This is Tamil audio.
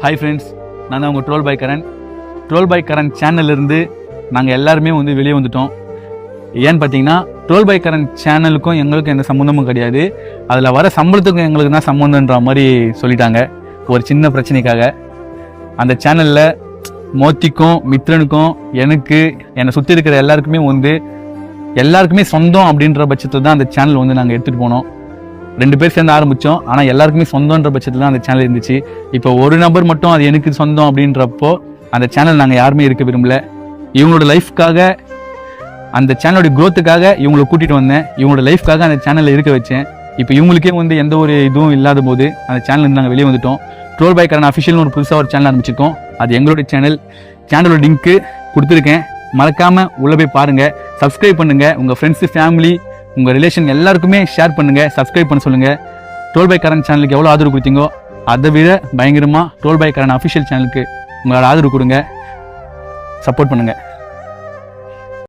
ஹாய் ஃப்ரெண்ட்ஸ், நான் தான் உங்கள் ட்ரோல் பை கரண் சேனல்லேருந்து நாங்கள் எல்லாருமே வெளியே வந்துட்டோம். ஏன்னு பார்த்தீங்கன்னா ட்ரோல் பை கரண் சேனலுக்கும் எங்களுக்கும் எந்த சம்மந்தமும் கிடையாது. அதில் வர சம்பளத்துக்கும் எங்களுக்கு தான் சம்மந்தன்ற மாதிரி சொல்லிட்டாங்க ஒரு சின்ன பிரச்சனைக்காக. அந்த சேனலில் மோத்திக்கும் மித்ரனுக்கும் எனக்கு என்னை சுற்றி இருக்கிற எல்லாருக்குமே சொந்தம் அப்படின்ற பட்சத்தில் தான் அந்த சேனல் நாங்கள் எடுத்துகிட்டு போனோம். 2 பேர் சேர்ந்து ஆரம்பித்தோம். ஆனால் எல்லாருக்குமே சொந்தன்ற பட்சத்தில் தான் அந்த சேனல் இருந்துச்சு. இப்போ ஒரு நபர் மட்டும் அது எனக்கு சொந்தம் அப்படின்றப்போ அந்த சேனல் நாங்கள் யாருமே இருக்க விரும்பல. இவங்களோட லைஃப்காக, அந்த சேனலோட க்ரோத்துக்காக இவங்களை கூட்டிகிட்டு வந்தேன். இவங்களோட லைஃப்காக அந்த சேனலில் இருக்க வச்சேன். இப்போ இவங்களுக்கே எந்த ஒரு இதுவும் இல்லாத போது அந்த சேனல் நாங்கள் வெளியே வந்துட்டோம். ட்ரோல் பை கரண் அஃபிஷியல்னு ஒரு புதுசாக ஒரு சேனல் ஆரம்பிச்சிருக்கோம். அது எங்களோட சேனலோட லிங்க்கு கொடுத்துருக்கேன். மறக்காமல் உள்ளே போய் பாருங்கள், சப்ஸ்கிரைப் பண்ணுங்கள். உங்கள் ஃப்ரெண்ட்ஸு, ஃபேமிலி, உங்கள் ரிலேஷன் எல்லாருக்குமே ஷேர் பண்ணுங்கள், சப்ஸ்கிரைப் பண்ண சொல்லுங்கள். ட்ரோல் பை கரண் சேனலுக்கு எவ்வளோ ஆதரவு கொடுத்தீங்கோ அதை விட பயங்கரமாக ட்ரோல் பை கரண் அஃபிஷியல் சேனலுக்கு உங்களோட ஆதரவு கொடுங்க, சப்போர்ட் பண்ணுங்கள்.